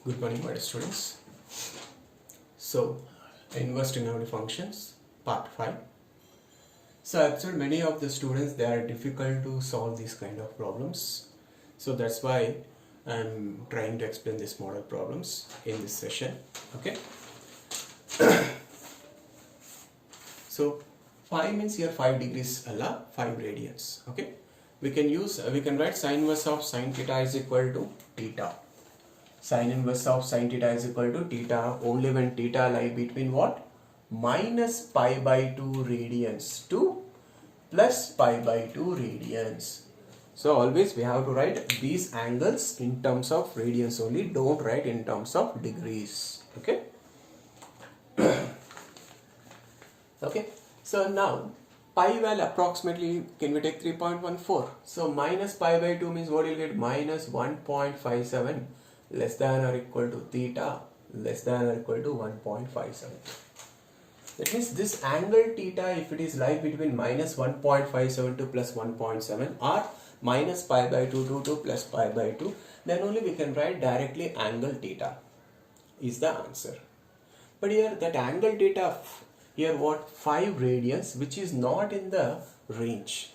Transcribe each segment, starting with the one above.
Good morning, my dear students. So, inverse trigonometry functions, part 5. So, actually, many of the students, they are difficult to solve these kind of problems. So, that's why I'm trying to explain these model problems in this session. Okay. So, pi means here 5 degrees Allah, 5 radians. Okay. We can write sine inverse of sine theta is equal to theta. Sine inverse of sine theta is equal to theta only when theta lie between what? Minus pi by 2 radians to plus pi by 2 radians. So always we have to write these angles in terms of radians only. Don't write in terms of degrees. Okay. Okay. So now pi value approximately, can we take 3.14? So minus pi by 2 means what you'll get? Minus 1.57 less than or equal to theta less than or equal to 1.57. That means this angle theta, if it is lie between minus 1.57 to plus 1.7 or minus pi by 2 to plus pi by 2, then only we can write directly angle theta is the answer. But here that angle theta, here what? 5 radians, which is not in the range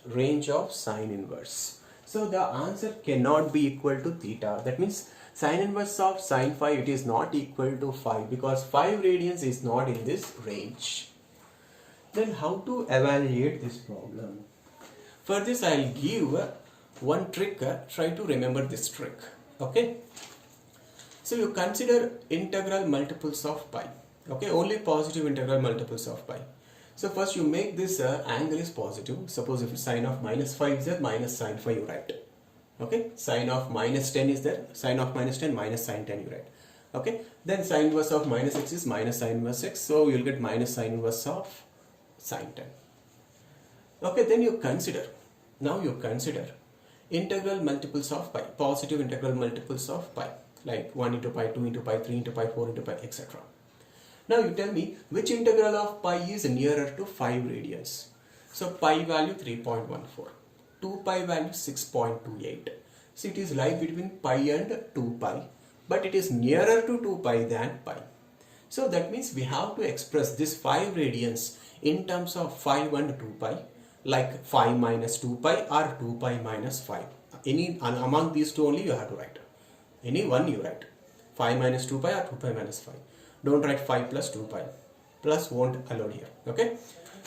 of sine inverse. So the answer cannot be equal to theta. That means sine inverse of sine phi, it is not equal to 5 because 5 radians is not in this range. Then how to evaluate this problem? For this I will give one trick. Try to remember this trick. Okay. So you consider integral multiples of pi. Okay, only positive integral multiples of pi. So first you make this angle is positive. Suppose if sine of minus 5 is there, minus sine 5 you write. Okay, sine of minus 10 is there, sine of minus 10 minus sine 10 you write. Okay, then sine inverse of minus x is minus sine inverse x, so you will get minus sine inverse of sine 10. Okay, then you consider, now you consider integral multiples of pi, positive integral multiples of pi, like 1 into pi, 2 into pi, 3 into pi, 4 into pi, etc. Now you tell me which integral of pi is nearer to 5 radians. So pi value 3.14. 2 pi value 6.28. So it is lie between pi and 2 pi, but it is nearer to 2 pi than pi. So that means we have to express this 5 radians in terms of 5 and 2 pi, like 5 minus 2 pi or 2 pi minus 5. Any among these two only you have to write. Any one you write. 5 minus 2 pi or 2 pi minus 5. Don't write 5 plus 2 pi. Plus won't allow here. Okay.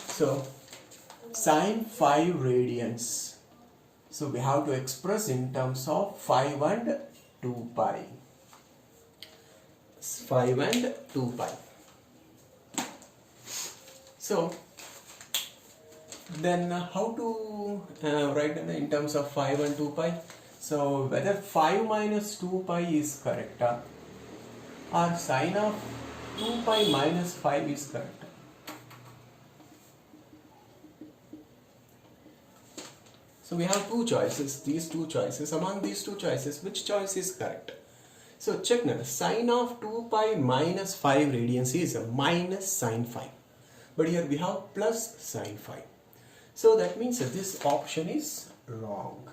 So sine 5 radians. So we have to express in terms of 5 and 2 pi. 5 and 2 pi. So then how to write in terms of 5 and 2 pi? So whether 5 minus 2 pi is correct or sine of 2 pi minus 5 is correct. So we have two choices, these two choices. Among these two choices, which choice is correct? So check now, sine of 2 pi minus 5 radians is minus sine 5. But here we have plus sine 5. So that means that this option is wrong.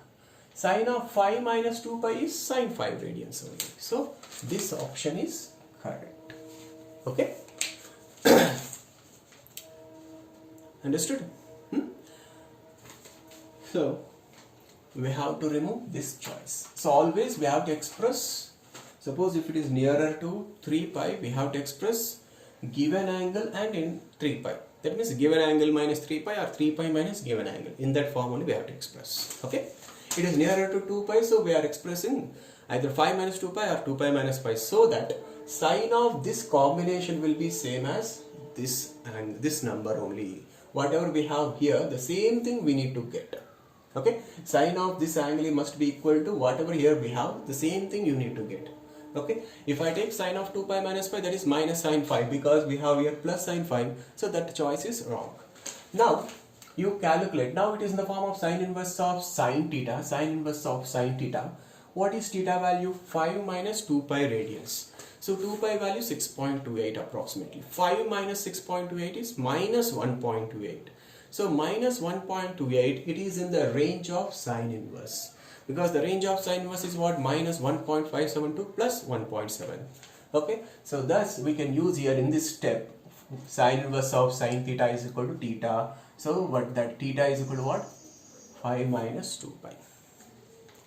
Sine of 5 minus 2 pi is sine 5 radians only. So this option is correct. Okay? Understood? So we have to remove this choice. So always we have to express, suppose if it is nearer to 3 pi, we have to express given angle and in 3 pi. That means given angle minus 3 pi or 3 pi minus given angle. In that form only we have to express. Okay. It is nearer to 2 pi, so we are expressing either 5 minus 2 pi or 2 pi minus pi, so that sine of this combination will be same as this and this number only. Whatever we have here, the same thing we need to get. Okay, sine of this angle must be equal to whatever here we have, the same thing you need to get. Okay, if I take sine of 2 pi minus pi, that is minus sine 5 because we have here plus sine 5, so that choice is wrong. Now you calculate, now it is in the form of sine inverse of sine theta, sine inverse of sine theta. What is theta value? 5 minus 2 pi radians. So 2 pi value 6.28 approximately. 5 minus 6.28 is minus 1.28. So minus 1.28, it is in the range of sine inverse. because the range of sine inverse is what? Minus 1.57 to plus 1.7. Okay, so thus we can use here in this step sine inverse of sine theta is equal to theta. So what that theta is equal to what? 5 minus 2 pi.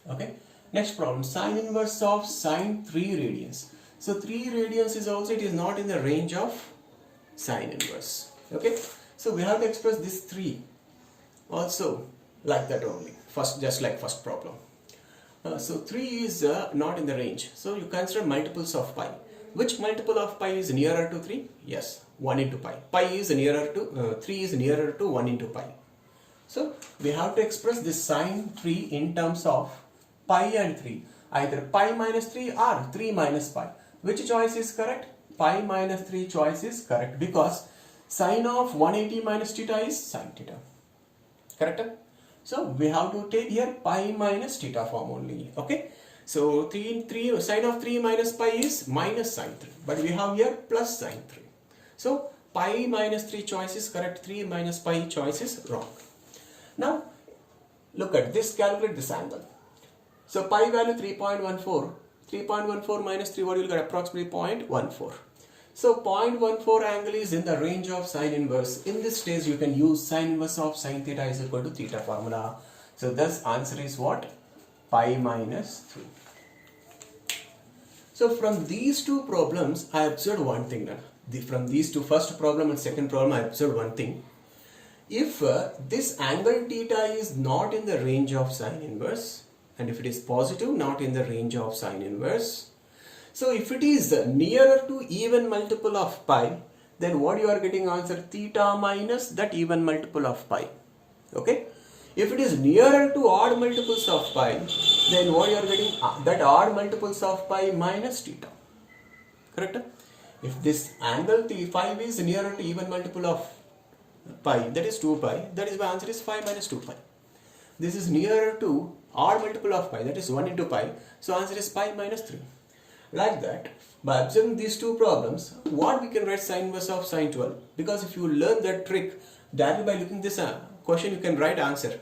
Okay, next problem, sine inverse of sine 3 radians. So 3 radians is also, it is not in the range of sine inverse. Okay, so we have to express this 3 also like that only, first, just like first problem. So 3 is not in the range, so you consider multiples of pi. Which multiple of pi is nearer to 3? Yes, 1 into pi. Pi is nearer to 3 is nearer to 1 into pi. So we have to express this sine 3 in terms of pi and 3, either pi minus 3 or 3 minus pi. Which choice is correct? Pi minus 3 choice is correct, because sine of 180 minus theta is sine theta. Correct? So we have to take here pi minus theta form only. Okay, so 3 sine of 3 minus pi is minus sine 3, but we have here plus sine 3. So pi minus 3 choice is correct, 3 minus pi choice is wrong. Now look at this, calculate this angle. So pi value 3.14, 3.14 minus 3, what you will get? Approximately 0.14. So 0.14 angle is in the range of sine inverse. In this stage you can use sine inverse of sine theta is equal to theta formula. So thus answer is what? Pi minus 3. So from these two problems I observed one thing now. From these two, first problem and second problem, I observed one thing. If this angle theta is not in the range of sine inverse, and if it is positive, not in the range of sine inverse, so if it is nearer to even multiple of pi, then what you are getting answer? Theta minus that even multiple of pi. Okay, if it is nearer to odd multiples of pi, then what you are getting? That odd multiples of pi minus theta. Correct? If this angle T5 is nearer to even multiple of pi, that is 2 pi, that is my answer is 5 minus 2 pi. This is nearer to odd multiple of pi, that is 1 into pi, so answer is pi minus 3. Like that, by observing these two problems, what we can write sine inverse of sine 12, because if you learn that trick, directly by looking this question you can write answer.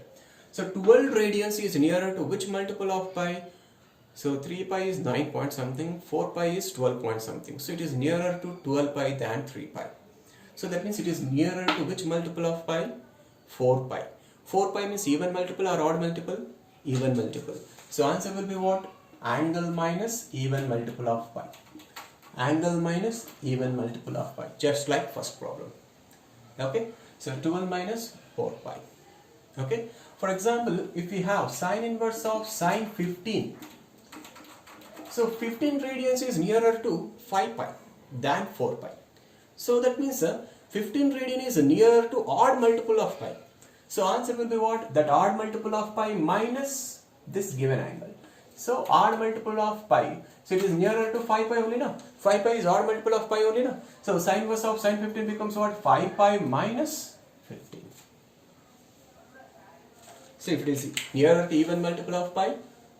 So 12 radians is nearer to which multiple of pi? So 3 pi is 9 point something, 4 pi is 12 point something. So it is nearer to 12 pi than 3 pi. So that means it is nearer to which multiple of pi? 4 pi. 4 pi means even multiple or odd multiple? Even multiple. So answer will be what? Angle minus even multiple of pi. Angle minus even multiple of pi. Just like first problem. Okay. So 12 minus 4 pi. Okay. For example, if we have sine inverse of sine 15. So 15 radians is nearer to 5 pi than 4 pi. So that means 15 radian is nearer to odd multiple of pi. So answer will be what? That odd multiple of pi minus this given angle. So odd multiple of pi. So it is nearer to 5 pi only now. 5 pi is odd multiple of pi only now. So sine inverse of sine 15 becomes what? 5 pi minus 15. So if it is nearer to even multiple of pi,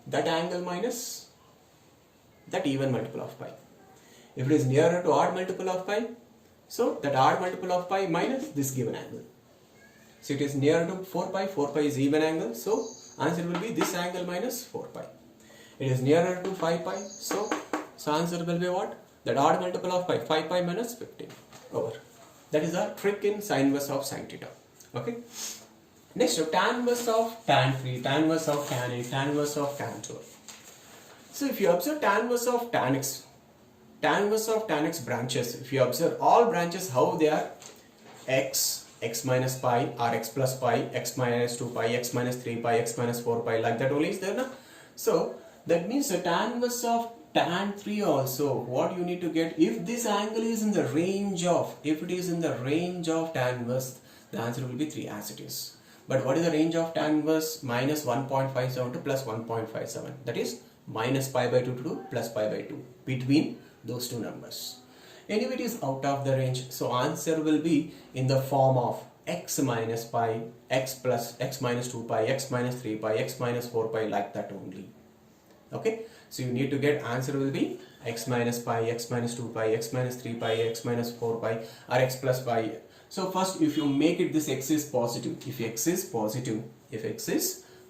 that angle minus that even multiple of pi. If it is nearer to odd multiple of pi, so that odd multiple of pi minus this given angle. So it is nearer to 4 pi, 4 pi is even angle, so answer will be this angle minus 4 pi. It is nearer to 5 pi, so answer will be what? That odd multiple of pi, 5 pi minus 15 over. That is a trick in sine inverse of sine theta. Okay. Next, tan inverse of tan 3, tan inverse of tan 8, tan inverse of tan 12. So if you observe tan inverse of tan x branches, if you observe all branches how they are x, x minus pi or x plus pi, x minus 2 pi, x minus 3 pi, x minus 4 pi, like that only is there na? So that means the tan inverse of tan 3 also, what you need to get, if this angle is in the range of, if it is in the range of tan inverse, the answer will be 3 as it is. But what is the range of tan inverse? Minus 1.57 to plus 1.57, that is minus pi by 2 to plus pi by 2, between those two numbers. Anyway, it is out of the range, so answer will be in the form of x minus pi, x plus x minus 2 pi, x minus 3 pi, x minus 4 pi, like that only. Okay, so you need to get answer will be x minus pi, x minus 2 pi, x minus 3 pi, x minus 4 pi, or x plus pi. So first, if you make it this x is positive, if x is positive,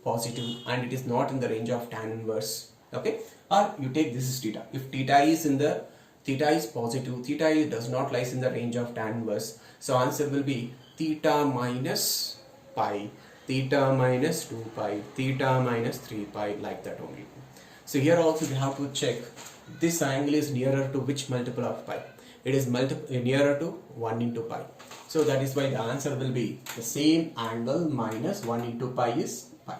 positive and it is not in the range of tan inverse. Okay, or you take this is theta. If theta is positive, theta does not lies in the range of tan inverse. So answer will be theta minus pi, theta minus 2 pi, theta minus 3 pi, like that only. So here also we have to check this angle is nearer to which multiple of pi. It is nearer to 1 into pi. So that is why the answer will be the same angle minus 1 into pi is pi.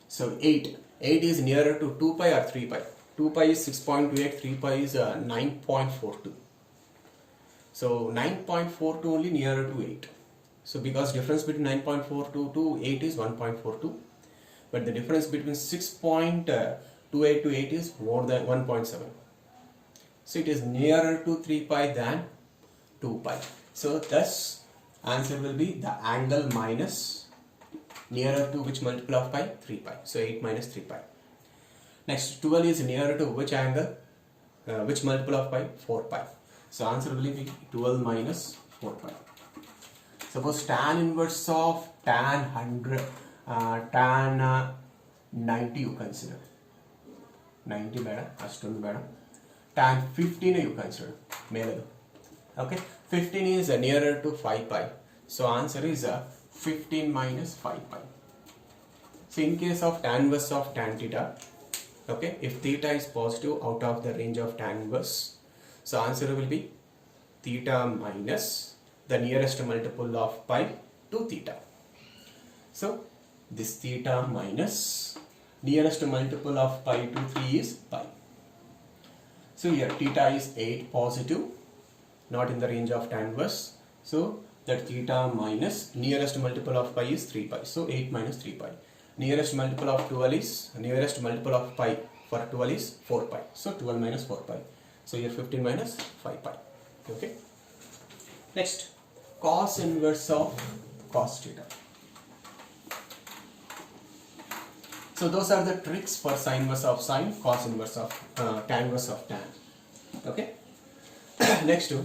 So 8 is nearer to 2 pi or 3 pi. 2 pi is 6.28, 3 pi is 9.42. So 9.42 only nearer to 8. So because difference between 9.42 to 8 is 1.42. But the difference between 6.28 to 8 is more than 1.7. So it is nearer to 3 pi than 2 pi. So thus answer will be the angle minus nearer to which multiple of pi? 3 pi. So 8 minus 3 pi. Next 12 is nearer to which angle? Which multiple of pi? 4 pi. So answer will be 12 minus 4 pi. Suppose tan inverse of tan 100, tan 90 you consider. 90 madam, Ashton madam. Tan 15 you consider. Okay, 15 is nearer to 5 pi. So answer is 15 minus 5 pi. So in case of tan inverse of tan theta, okay, if theta is positive out of the range of tan inverse, so answer will be theta minus the nearest multiple of pi to theta. So this theta minus nearest multiple of pi to 3 is pi. So here theta is 8 positive, not in the range of tan inverse. So that theta minus nearest multiple of pi is 3 pi. So 8 minus 3 pi. Nearest multiple of 12 is, nearest multiple of pi for 12 is 4 pi. So 12 minus 4 pi. So here 15 minus 5 pi. Okay. Next, cos inverse of cos theta. So those are the tricks for sine inverse of sine, cos inverse of tan inverse of tan. Okay. Next to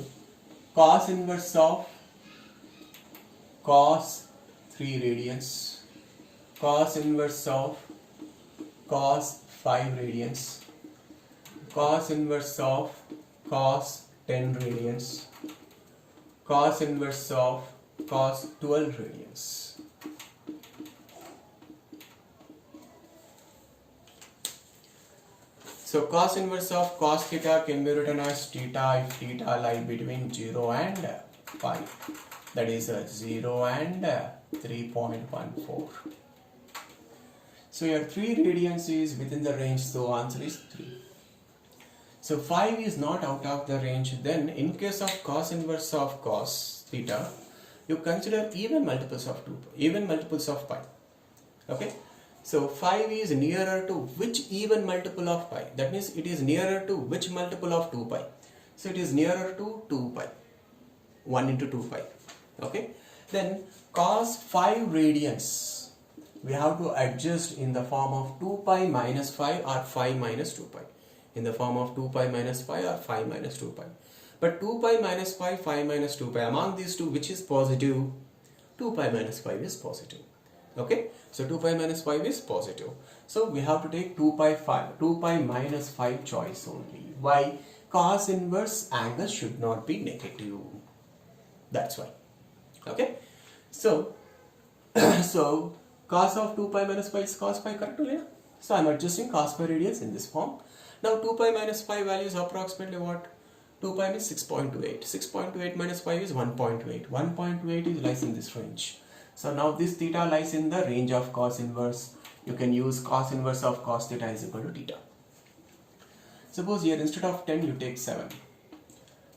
cos inverse of cos 3 radians, cos inverse of cos 5 radians, cos inverse of cos 10 radians, cos inverse of cos 12 radians. So cos inverse of cos theta can be written as theta if theta lie between 0 and pi. That is 0 and 3.14. So your 3 radians is within the range, so answer is 3. So 5 is not out of the range. Then in case of cos inverse of cos theta, you consider even multiples of 2, even multiples of pi. Okay. So 5 is nearer to which even multiple of pi? That means it is nearer to which multiple of 2 pi? So it is nearer to 2 pi. 1 into 2 pi. Okay. Then cos 5 radians, we have to adjust in the form of 2 pi minus 5 or 5 minus 2 pi. In the form of 2 pi minus 5 or 5 minus 2 pi. But 2 pi minus 5, 5 minus 2 pi, among these two, which is positive? 2 pi minus 5 is positive. Okay, so 2 pi minus 5 is positive. So we have to take 2 pi minus 5 choice only. Why? Cos inverse angle should not be negative. That's why. Okay, so so cos of 2 pi minus 5 is cos pi, correct? So I am adjusting cos pi radians in this form. Now 2 pi minus 5 value is approximately what? 2 pi is 6.28. 6.28 minus 5 is 1.28. 1.28 is lies in this range. So now this theta lies in the range of cos inverse. You can use cos inverse of cos theta is equal to theta. Suppose here instead of 10 you take 7.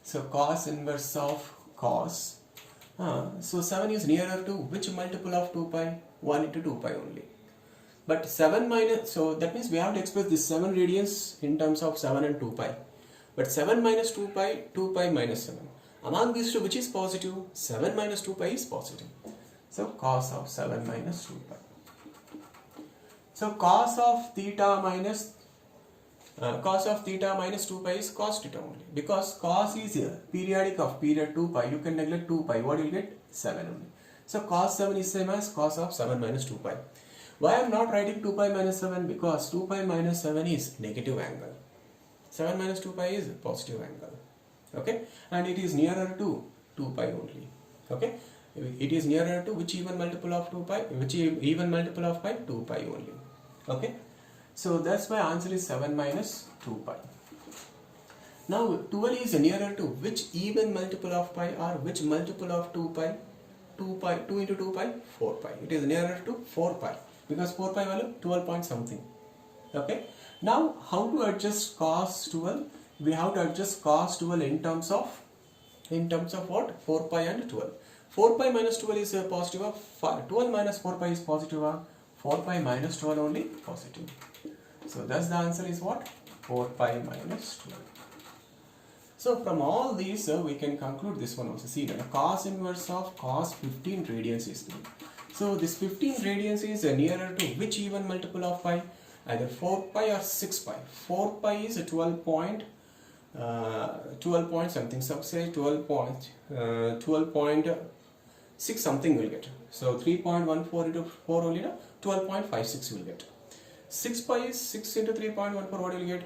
So cos inverse of cos. So 7 is nearer to which multiple of 2 pi? 1 into 2 pi only. But 7 minus, so that means we have to express this 7 radians in terms of 7 and 2 pi. But 7 minus 2 pi, 2 pi minus 7. Among these two, which is positive? 7 minus 2 pi is positive. So cos of 7 minus 2 pi. So cos of theta minus 2 pi is cos theta only. Because cos is here, periodic of period 2 pi. You can neglect 2 pi. What you will get? 7 only. So cos 7 is same as cos of 7 minus 2 pi. Why I am not writing 2 pi minus 7? Because 2 pi minus 7 is negative angle. 7 minus 2 pi is positive angle. Okay, and it is nearer to 2 pi only. Okay, it is nearer to which even multiple of 2 pi, which even multiple of pi? 2 pi only. Okay, so that's why answer is 7 minus 2 pi. Now 12 is nearer to which even multiple of pi or which multiple of 2 pi? 2 into 2 pi? 4 pi. It is nearer to 4 pi because 4 pi value 12 point something. Okay, now how to adjust cos 12? We have to adjust cos 12 in terms of what? 4 pi and 12. 4 pi minus 12 is positive. 12 minus 4 pi is positive. 4 pi minus 12 only positive. So thus the answer is what? 4 pi minus 12. So from all these we can conclude this one also. See, the cos inverse of cos 15 radians is 3. So this 15 radians is nearer to which even multiple of pi? Either 4 pi or 6 pi. 4 pi is a 12 point something. Some say 12.6 something will get. So 3.14 into 4 only, 12.56 will get. 6 pi is 6 into 3.14, what will you get?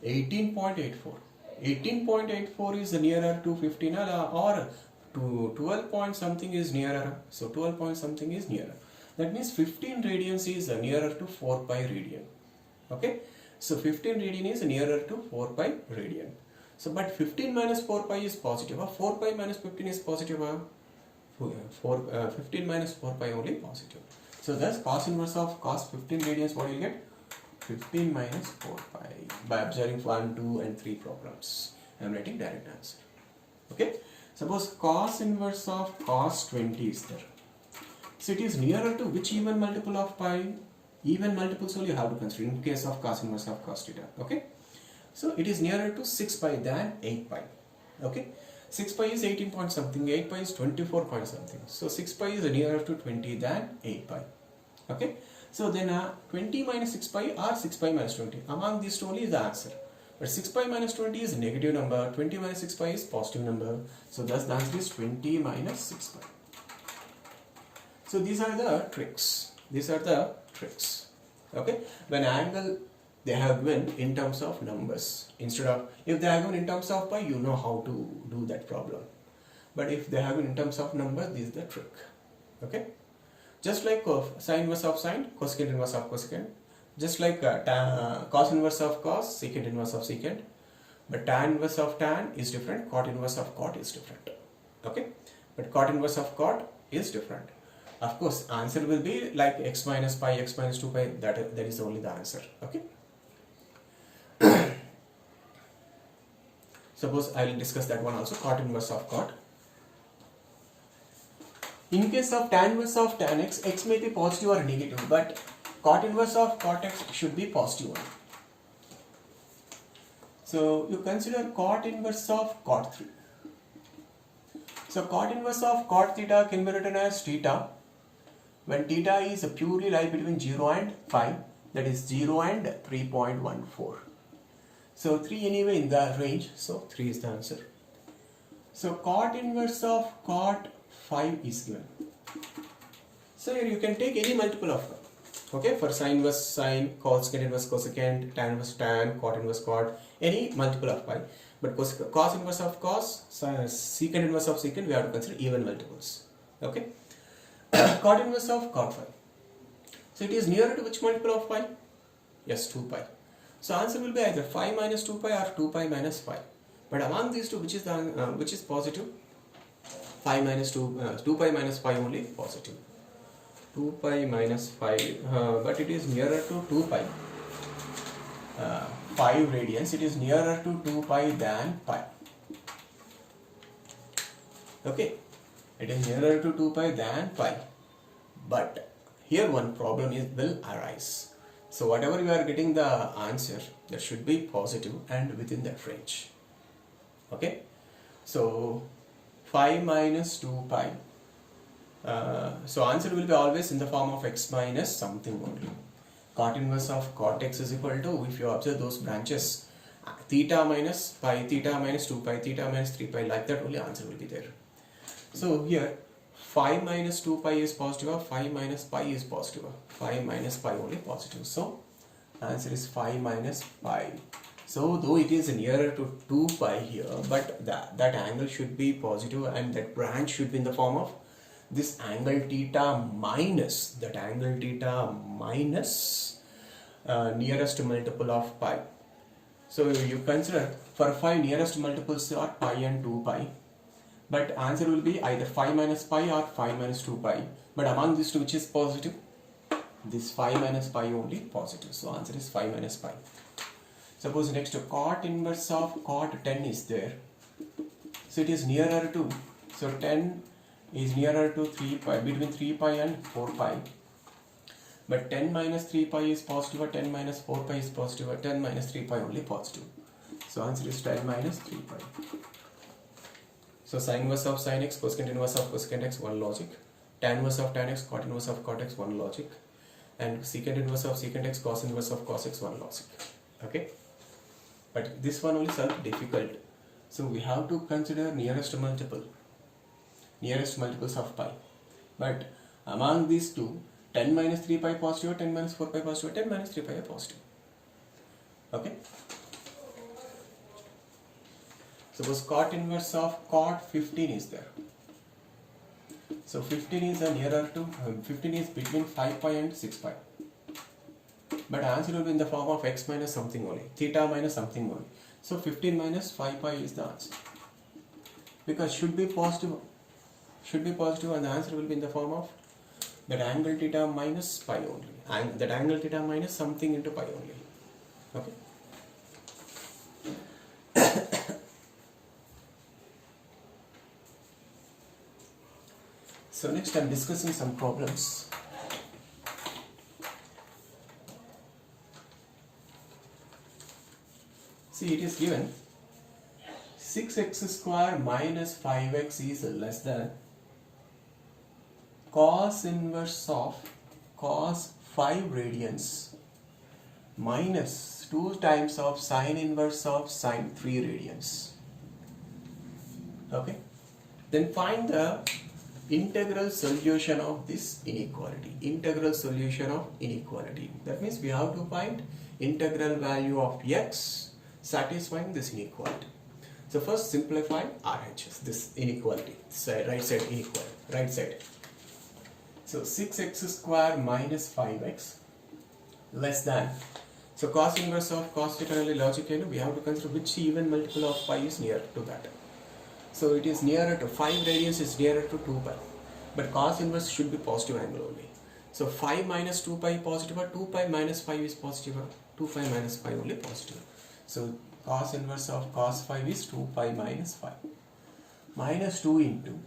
18.84. 18.84 is nearer to 15 or to 12 point something is nearer. So 12 point something is nearer. That means 15 radians is nearer to 4 pi radian. Okay, so 15 radian is nearer to 4 pi radian. So but 15 minus 4 pi is positive. 4 pi minus 15 is positive. 15 minus 4 pi only positive. So thus cos inverse of cos 15 radians, what you will get? 15 minus 4 pi by observing 1, 2 and 3 problems. I am writing direct answer. Okay, suppose cos inverse of cos 20 is there. So it is nearer to which even multiple of pi? Even multiples only you have to consider in case of cos inverse of cos theta. Okay, so it is nearer to 6 pi than 8 pi. Okay, 6 pi is 18 point something, 8 pi is 24 point something. So 6 pi is nearer to 20 than 8 pi. Okay, so then 20 minus 6 pi or 6 pi minus 20. Among these two only is the answer. But 6 pi minus 20 is a negative number, 20 minus 6 pi is positive number. So thus the answer is 20 minus 6 pi. So these are the tricks. These are the tricks. Okay, when angle they have given in terms of numbers, instead of, if they have given in terms of pi, you know how to do that problem. But if they have given in terms of numbers, this is the trick. Okay, just like sine inverse of sine, cosecant inverse of cosecant, just like cos inverse of cos, secant inverse of secant, but tan inverse of tan is different, cot inverse of cot is different. Okay, but cot inverse of cot is different. Of course, answer will be like x minus pi, x minus 2 pi, that is only the answer. Okay. Suppose I will discuss that one also, cot inverse of cot. In case of tan inverse of tan x, x may be positive or negative, but cot inverse of cot x should be positive one. So you consider cot inverse of cot 3. So cot inverse of cot theta can be written as theta when theta is purely lie between 0 and pi, that is 0 and 3.14. So 3 anyway in the range, so 3 is the answer. So cot inverse of cot 5 is given. So here you can take any multiple of them. Okay, for sine inverse sine, cosecant inverse cosecant, tan inverse tan, cot inverse cot, any multiple of pi. But cos inverse of cos, secant inverse of secant, we have to consider even multiples. Okay. Cot inverse of cot 5. So it is nearer to which multiple of pi? Yes, 2 pi. So answer will be either 5 minus 2 pi or 2 pi minus 5. But among these two, which is positive? 5 minus 2 pi minus 5 only positive. 2 pi minus 5, but it is nearer to 2 pi. 5 radians, it is nearer to 2 pi than pi. Okay, it is nearer to 2 pi than pi. But here one problem will arise. So whatever you are getting the answer, that should be positive and within that range. Okay, so 5 minus 2 pi. So answer will be always in the form of x minus something only. Cot inverse of cot x is equal to, if you observe those branches, theta minus pi, theta minus 2 pi, theta minus 3 pi, like that only answer will be there. So here 5 minus 2 pi is positive or 5 minus pi is positive? 5 minus pi only positive. So answer is 5 minus pi. So though it is nearer to 2 pi here, but that angle should be positive and that branch should be in the form of this angle theta minus that angle theta minus nearest multiple of pi. So you consider for 5 nearest multiples are pi and 2 pi. But answer will be either 5 minus pi or 5 minus 2 pi. But among these two, which is positive? This 5 minus pi only positive. So answer is 5 minus pi. Suppose next cot inverse of cot 10 is there. So it is nearer to, so 10 is nearer to 3 pi, between 3 pi and 4 pi. But 10 minus 3 pi is positive or 10 minus 4 pi is positive or 10 minus 3 pi only positive. So answer is 10 minus 3 pi. So sin inverse of sin x, cosecant inverse of cosecant x, one logic. Tan inverse of tan x, cot inverse of cot x, one logic. And secant inverse of secant x, cos inverse of cos x, one logic. Okay. But this one only is difficult. So we have to consider nearest multiples of pi. But among these two, 10 minus 3 pi positive, 10 minus 4 pi positive, 10 minus 3 pi are positive. Okay. Suppose cot inverse of cot 15 is there. So 15 is nearer to 15 is between 5 pi and 6 pi. But answer will be in the form of x minus something only, theta minus something only. So 15 minus 5 pi is the answer. Because should be positive and the answer will be in the form of that angle theta minus pi only. That angle theta minus something into pi only. Okay. So next I am discussing some problems. See, it is given 6x square minus 5x is less than cos inverse of cos 5 radians minus 2 times of sin inverse of sin 3 radians. Okay. Then find the integral solution of this inequality. Integral solution of inequality. That means we have to find integral value of x satisfying this inequality. So first simplify RHS, this inequality, right side inequality, right side. So 6x square minus 5x less than. So cos inverse of cos theta logically we have to consider which even multiple of pi is near to that. So it is nearer to 5 radians is nearer to 2 pi. But cos inverse should be positive angle only. So 5 minus 2 pi positive or 2 pi minus 5 is positive or 2 pi minus 5 only positive. So cos inverse of cos 5 is 2 pi minus 5. Minus 2 into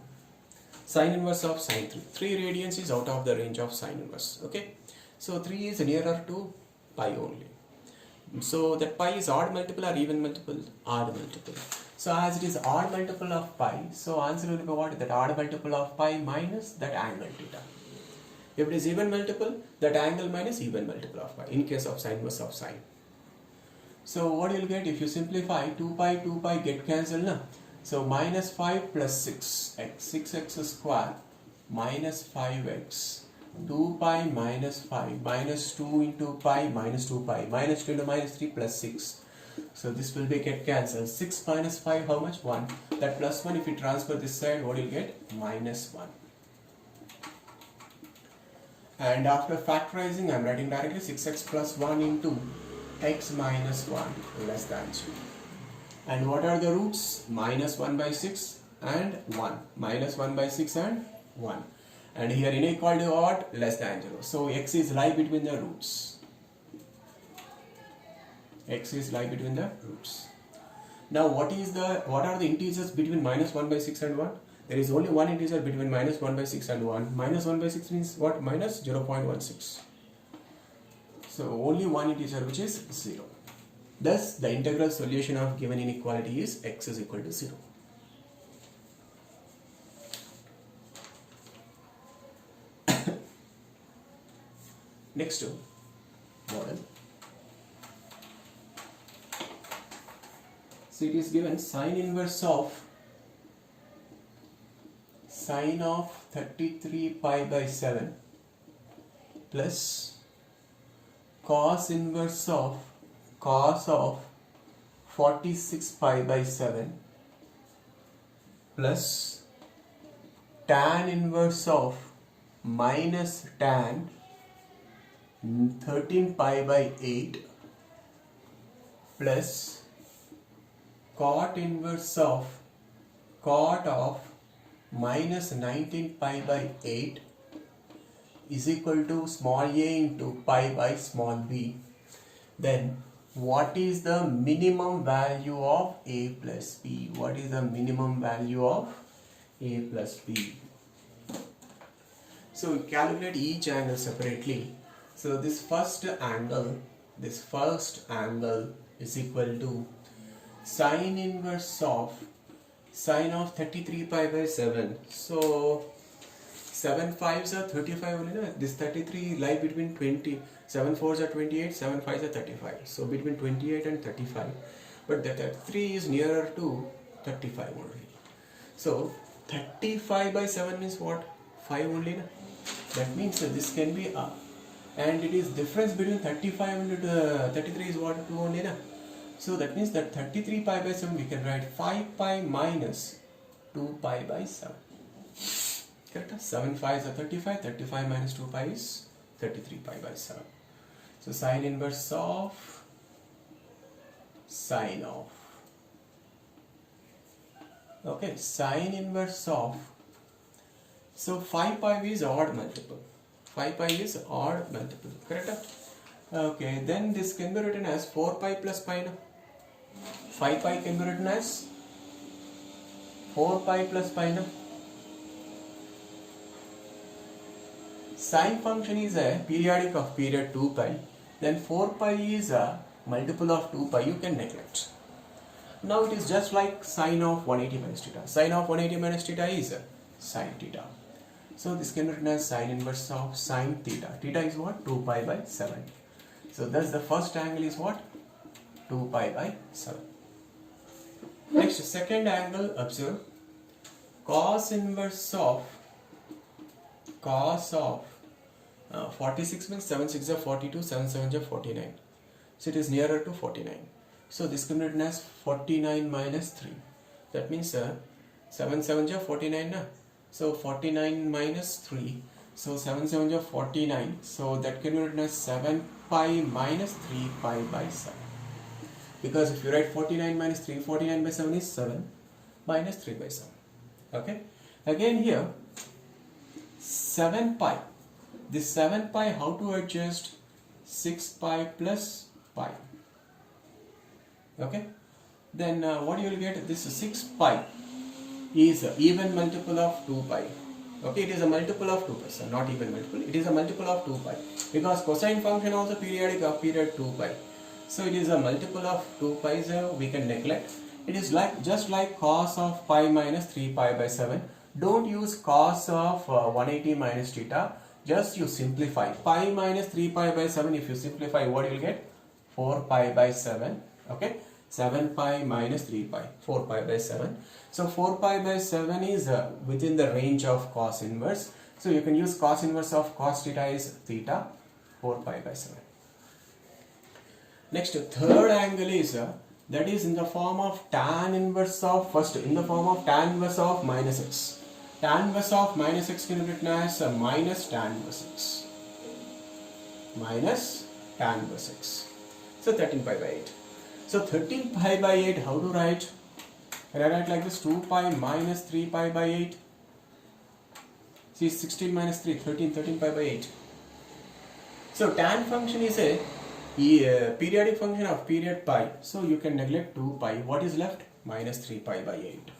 sin inverse of sin 3. 3 radians is out of the range of sin inverse. Okay. So 3 is nearer to pi only. So that pi is odd multiple or even multiple? Odd multiple. So as it is odd multiple of pi, so answer will be what? That odd multiple of pi minus that angle theta. If it is even multiple, that angle minus even multiple of pi in case of sin inverse of sin. So what you will get if you simplify 2 pi get cancelled na? So minus 5 plus 6x square minus 5x 2 pi minus 5 minus 2 into pi minus 2 pi minus 2 into minus 3 plus 6. So this will be get cancelled. 6 minus 5 how much? 1. That plus 1 if you transfer this side what you will get? Minus 1. And after factorizing I am writing directly 6x plus 1 into x minus 1 less than 2. And what are the roots? Minus 1 by 6 and 1. Minus 1 by 6 and 1. And here inequality what? Less than 0. So x is lie between the roots. X is lie between the roots. Now what are the integers between minus 1 by 6 and 1? There is only one integer between minus 1 by 6 and 1. Minus 1 by 6 means what? Minus 0.16. So only one integer which is 0. Thus the integral solution of given inequality is x is equal to 0. Next model. So it is given sin inverse sine of 33 pi by 7 plus cos inverse of 46 pi by 7 plus tan inverse of minus tan 13 pi by 8 plus cot inverse of minus 19 pi by 8 is equal to small a into pi by small b. Then what is the minimum value of a plus b? What is the minimum value of a plus b? So we calculate each angle separately. So this first angle is equal to sine inverse of sine of 33 pi by 7. So 7 5s are 35 only, no? This 33 lie between 20, 7 4s are 28, 7 5s are 35. So between 28 and 35. But the 33 is nearer to 35 only. So 35 by 7 means what? 5 only, no? That means that this can be up. And it is difference between 35 and 33 is what? 2 only, no? So that means that 33 pi by 7 we can write 5 pi minus 2 pi by 7. Correct? 7 5s are 35, 35 minus 2 pi is 33 pi by 7. So sine inverse of sine of. Okay, sine inverse of. So 5 pi is odd multiple. 5 pi is odd multiple. Correct? Okay, then this can be written as 4 pi plus pi. No? 5 pi can be written as 4 pi plus pi. No? Sine function is a periodic of period 2 pi. Then 4 pi is a multiple of 2 pi. You can neglect. Now it is just like sine of 180 minus theta. Sine of 180 minus theta is sine theta. So this can be written as sine inverse of sine theta. Theta is what? 2 pi by 7. So thus the first angle is what? 2 pi by 7. Next, second angle, observe. Cos inverse of 46 means 7 6 are 42, 7 7 are 49. So it is nearer to 49. So this can be written as 49 minus 3. That means 7 7 are 49. Na? So 49 minus 3. So 7 7 are 49. So that can be written as 7 pi minus 3 pi by 7. Because if you write 49 minus 3, 49 by 7 is 7 minus 3 by 7. Okay. Again here 7 pi. This 7 pi, how to adjust? 6 pi plus pi. Okay. Then what you will get? This 6 pi is an even multiple of 2 pi. Okay, it is a multiple of 2 pi, so not even multiple. It is a multiple of 2 pi because cosine function also periodic of period 2 pi. So it is a multiple of 2 pi, so we can neglect. It is like just like cos of pi minus 3 pi by 7. Don't use cos of 180 minus theta. Just you simplify. Pi minus 3 pi by 7. If you simplify, what you will get? 4 pi by 7. Okay. 7 pi minus 3 pi. 4 pi by 7. So 4 pi by 7 is within the range of cos inverse. So you can use cos inverse of cos theta is theta. 4 pi by 7. Next, third angle is that is in the form of tan inverse of tan inverse of minus x. Tan inverse of minus x can be written as minus tan inverse x. Minus tan inverse x. So 13 pi by 8. So 13 pi by 8, how to write? Can I write like this? 2 pi minus 3 pi by 8. See, 16 minus 3, 13, 13 pi by 8. So tan function is a periodic function of period pi. So you can neglect 2 pi. What is left? Minus 3 pi by 8.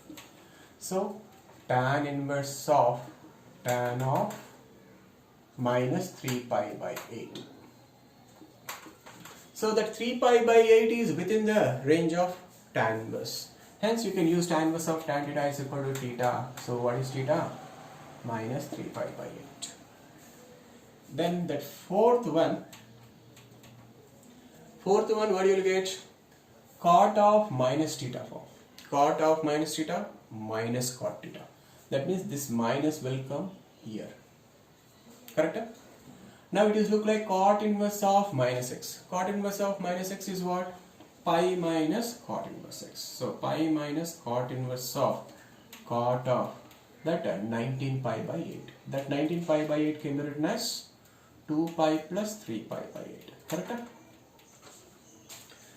So tan inverse of tan of minus 3 pi by 8. So that 3 pi by 8 is within the range of tan inverse. Hence you can use tan inverse of tan theta is equal to theta. So what is theta? Minus 3 pi by 8. Then that fourth one, what you will get? Cot of minus theta form. Cot of minus theta minus cot theta. That means this minus will come here. Correct? Now it is look like cot inverse of minus x. Cot inverse of minus x is what? Pi minus cot inverse x. So pi minus cot inverse of cot of that 19 pi by 8. That 19 pi by 8 can be written as 2 pi plus 3 pi by 8. Correct?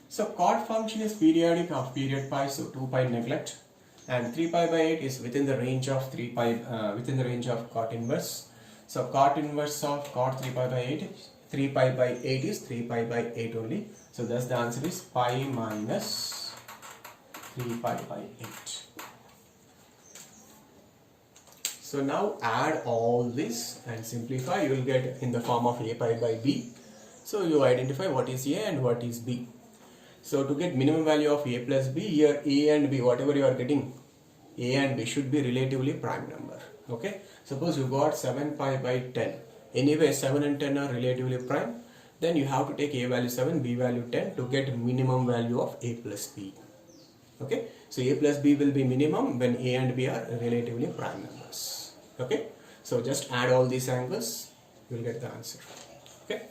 So cot function is periodic of period pi, so 2 pi neglect, and 3 pi by 8 is within the range of 3 pi within the range of cot inverse. So cot inverse of cot 3 pi by 8, 3 pi by 8 is 3 pi by 8 only. So thus the answer is pi minus 3 pi by 8. So now add all this and simplify. You will get in the form of a pi by b. So you identify what is a and what is b. So to get minimum value of a plus b, here a and b, whatever you are getting, a and b should be relatively prime number. Okay. Suppose you got 7 pi by 10. Anyway, 7 and 10 are relatively prime. Then you have to take a value 7, b value 10 to get minimum value of a plus b. Okay. So a plus b will be minimum when a and b are relatively prime numbers. Okay. So just add all these angles, you will get the answer. Okay.